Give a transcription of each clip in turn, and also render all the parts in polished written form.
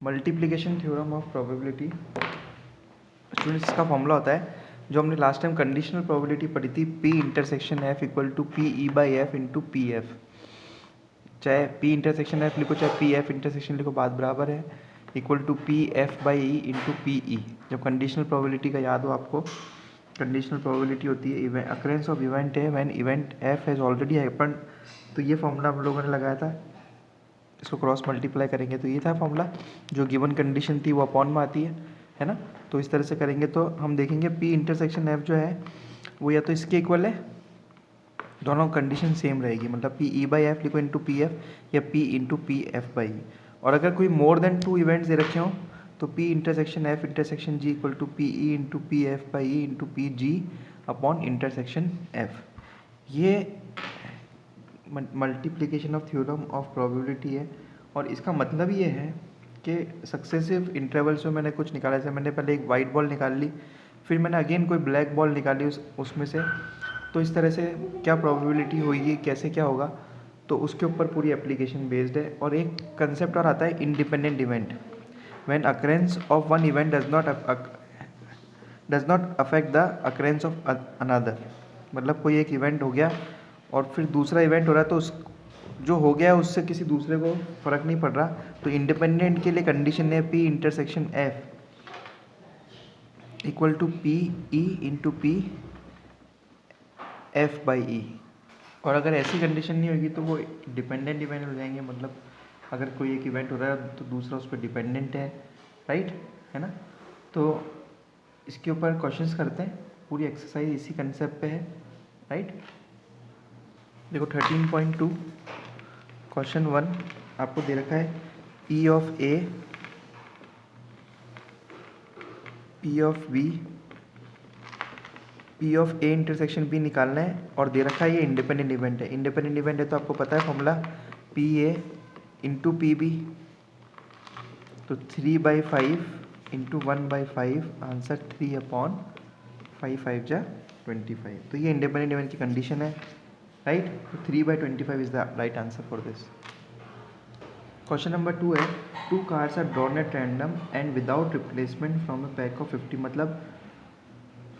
Multiplication theorem of probability. Students, इसका formula होता है जो हमने लास्ट टाइम कंडीशनल प्रोबेबिलिटी पढ़ी थी, P intersection F equal to P E by F into P F. चाहे पी इंटरसेक्शन एफ लिखो चाहे पी एफ इंटरसेक्शन लिखो, बात बराबर है। Equal to P F by E into P E. जब कंडीशनल प्रोबेबिलिटी का याद हो आपको, कंडीशनल प्रोबेबिलिटी होती है अकरेंस ऑफ इवेंट है when event F has already happened. तो ये फॉर्मूला हम लोगों ने लगाया था, इसको क्रॉस मल्टीप्लाई करेंगे तो ये था फॉर्मूला। जो गिवन कंडीशन थी वो अपॉन में आती है ना। तो इस तरह से करेंगे तो हम देखेंगे पी इंटरसेक्शन एफ जो है वो या तो इसके इक्वल है, दोनों कंडीशन सेम रहेगी, मतलब पी ई बाई एफ लिखो इंटू पी एफ या P into P F by E. और अगर कोई मोर देन टू इवेंट्स दे रखे हों तो P intersection F intersection G equal to P E into P F by E into P G upon intersection F. ये multiplication of theorem of probability है। और इसका मतलब ये है कि सक्सेसिव इंटरवल्स में मैंने कुछ निकाला, जैसे मैंने पहले एक वाइट बॉल निकाल ली, फिर मैंने अगेन कोई ब्लैक बॉल निकाली उसमें से, तो इस तरह से क्या प्रोबेबिलिटी होगी, कैसे क्या होगा, तो उसके ऊपर पूरी एप्लीकेशन बेस्ड है। और एक कंसेप्ट और आता है independent event. When occurrence of one event does not affect the occurrence of another. मतलब कोई एक इवेंट हो गया और फिर दूसरा इवेंट हो रहा है तो उस जो हो गया उससे किसी दूसरे को फ़र्क नहीं पड़ रहा। तो इंडिपेंडेंट के लिए कंडीशन है P intersection F equal to P E into P F by E. और अगर ऐसी कंडीशन नहीं होगी तो वो डिपेंडेंट इवेंट हो जाएंगे। मतलब अगर कोई एक इवेंट हो रहा है तो दूसरा उस पर डिपेंडेंट है, राइट, है ना। तो इसके ऊपर क्वेश्चंस करते हैं, पूरी एक्सरसाइज इसी कंसेप्ट पे है, राइट। देखो 13.2 क्वेश्चन 1 आपको दे रखा है E of A, P of B, P of A intersection B निकालना है और दे रखा है ये इंडिपेंडेंट इवेंट है। इंडिपेंडेंट इवेंट है तो आपको पता है formula P A into P B, तो 3/5 इंटू 1/5, आंसर 3/5 जा 25। तो ये इंडिपेंडेंट इवेंट की कंडीशन है, राइट। तो 3/25 is the right answer for this. Question number 2 है two cards are drawn at random and without replacement from a pack of 50। मतलब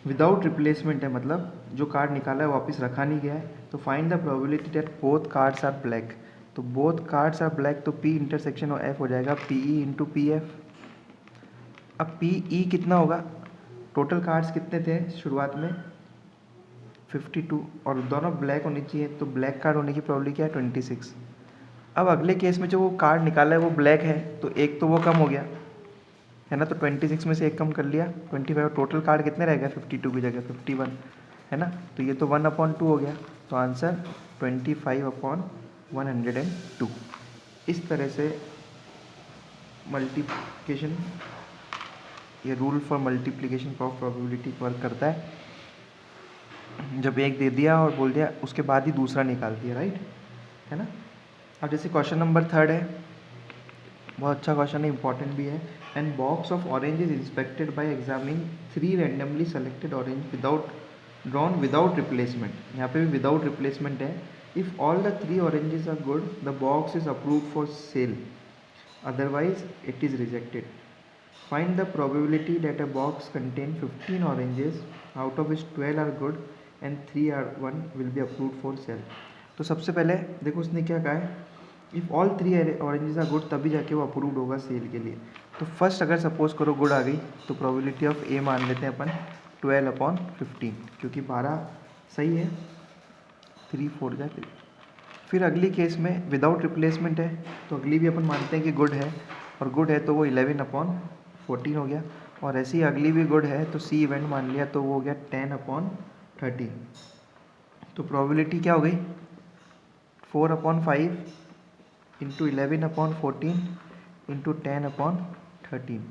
without replacement है, मतलब जो कार्ड निकाला है वापस रखा नहीं गया है। तो find the probability that both cards are black. तो बोथ कार्ड्स आर ब्लैक, तो पी इंटरसेक्शन और एफ हो जाएगा P E into P F. अब पी ई कितना होगा, टोटल कार्ड्स कितने थे शुरुआत में 52 और दोनों ब्लैक होनी चाहिए, तो ब्लैक कार्ड होने की प्रोबेबिलिटी क्या है 26। अब अगले केस में जो वो कार्ड निकाला है वो ब्लैक है, तो एक तो वो कम हो गया है ना, तो 26 में से एक कम कर लिया 25। टोटल कार्ड कितने रह गए 52 की जगह 51 है ना। तो ये तो 1/2 हो गया, तो आंसर 25/102। इस तरह से मल्टीप्लिकेशन, ये rule for multiplication of probability work करता है। जब एक दे दिया और बोल दिया उसके बाद ही दूसरा निकाल दिया, राइट, है ना। अब जैसे क्वेश्चन नंबर 3 है, बहुत अच्छा क्वेश्चन है, इंपॉर्टेंट भी है। And box of orange is inspected by examining 3 randomly selected orange without drawn without replacement. यहाँ पे भी विदाउट रिप्लेसमेंट है। If all the 3 oranges are good the box is approve for sale, otherwise it is rejected. Find the probability that a box contain 15 oranges out of which 12 are good and 3 are 1 will be approve for sale. तो सबसे पहले देखो उसने क्या कहा है, if all 3 oranges are good तभी जाके वो अप्रूव्ड होगा सेल के लिए। तो फर्स्ट अगर सपोज करो गुड आ गई तो प्रोबेबिलिटी ऑफ ए मान लेते हैं अपन 12/15, क्योंकि 12 सही है, 3 4 जाए 3। फिर अगली केस में विदाउट रिप्लेसमेंट है तो अगली भी अपन मानते हैं कि गुड है, और गुड है तो वो 11/14 हो गया। और ऐसी ही अगली भी गुड है तो सी इवेंट मान लिया तो वो हो गया 10/30। तो प्रोबेबिलिटी क्या हो गई 4/5 इंटू 11/14 इंटू 10/13।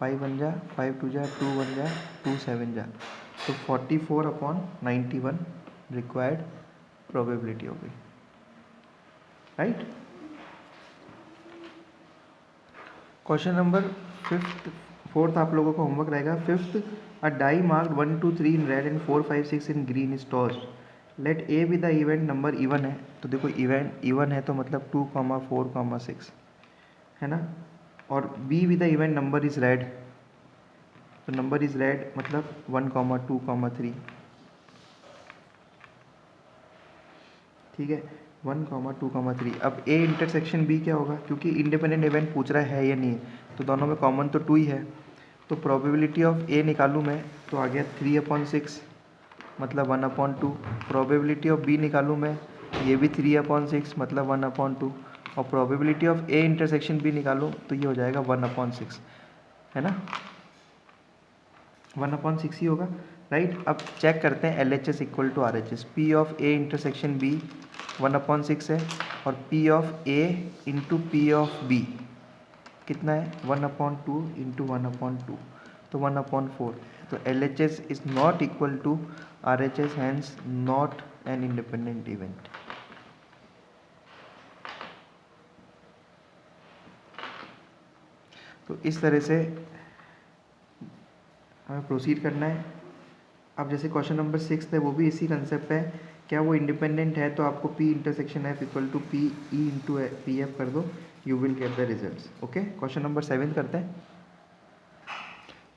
5 1 जा 5 2 जा 2 1 जा 2 7 जा, तो 44/91 रिक्वायर्ड प्रोबेबिलिटी हो गई, राइट। क्वेश्चन नंबर 4 आप लोगों का होमवर्क रहेगा। 5th, a die marked 1 2 3 in red and 4 5 6 in green is tossed. Let A be the event number even है। तो देखो इवेंट इवन है तो मतलब 2, 4, 6 है ना। और be with the event number is red, तो नंबर इज़ रेड मतलब 1, 2, 3, ठीक है, 1, 2, 3। अब ए इंटरसेक्शन बी क्या होगा, क्योंकि इंडिपेंडेंट इवेंट पूछ रहा है या नहीं है, तो दोनों में कॉमन तो 2 ही है, तो प्रोबेबिलिटी ऑफ ए निकालूँ मैं तो आ गया 3/6 मतलब 1/2। प्रोबेबिलिटी ऑफ बी निकालूँ मैं, ये भी 3/6 मतलब 1/2। और probability of A intersection B निकालूँ तो ये हो जाएगा 1/6, है ना, 1/6 ही होगा, राइट। अब चेक करते हैं LHS equal to RHS। P of A intersection B 1/6 है, और P of A into P of B कितना है, 1/2 इंटू 1/2, तो 1/4। तो LHS is not equal to RHS, hence not an independent event. तो इस तरह से हमें प्रोसीड करना है। अब जैसे क्वेश्चन नंबर 6 है, वो भी इसी कंसेप्ट है, क्या वो इंडिपेंडेंट है, तो आपको P intersection F equal to P E into P F कर दो, you will get the results. Okay, question number 7 करते हैं।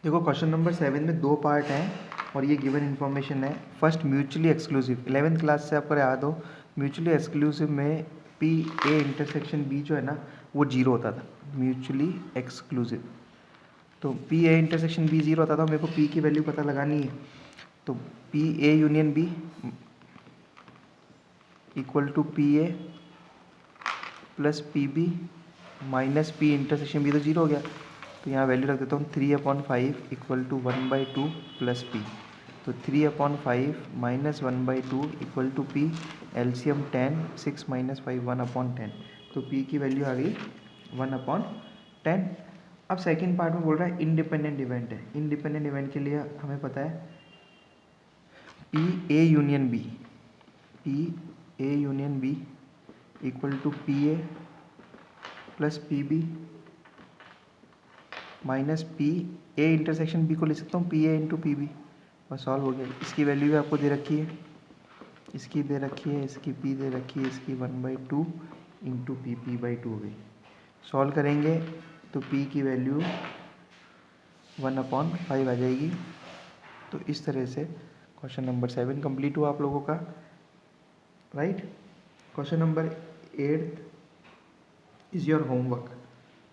देखो क्वेश्चन नंबर 7 में 2 पार्ट हैं और ये गिवन इन्फॉर्मेशन है। First mutually exclusive, 11th class से आपको याद हो, म्यूचुअली एक्सक्लूसिव में पी ए इंटरसेक्शन बी जो है ना वो 0 होता था, म्यूचुअली एक्सक्लूसिव। तो पी ए इंटरसेक्शन बी 0 होता था, मेरे को पी की वैल्यू पता लगानी है, तो P A union B equal to P A plus P B minus P intersection B, तो 0 हो गया, तो यहाँ वैल्यू रख देता हूँ 3/5 इक्वल टू 1/2 प्लस पी, तो 3/5 minus 1/2 equal to P, LCM 10, 6 minus 5 1/10, तो पी की वैल्यू आ गई 1/10। अब सेकेंड पार्ट में बोल रहा है इंडिपेंडेंट इवेंट है। इंडिपेंडेंट इवेंट के लिए हमें पता है P A union B, P A union B equal to P A plus P B minus P A intersection B को लिख सकता हूँ P A into P B, और सॉल्व हो गया। इसकी वैल्यू भी आपको दे रखी है, इसकी दे रखी है, इसकी पी दे रखी है, इसकी 1/2 इंटू पी/2 हो गई। सॉल्व करेंगे तो पी की वैल्यू 1/5 आ जाएगी। तो इस तरह से क्वेश्चन नंबर 7 कंप्लीट हुआ आप लोगों का, right. Question number 8 is your homework,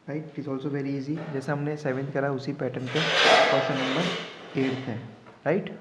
right, it is also very easy. जैसे हमने 7th करा उसी पैटर्न पे क्वेश्चन नंबर 8 है, राइट।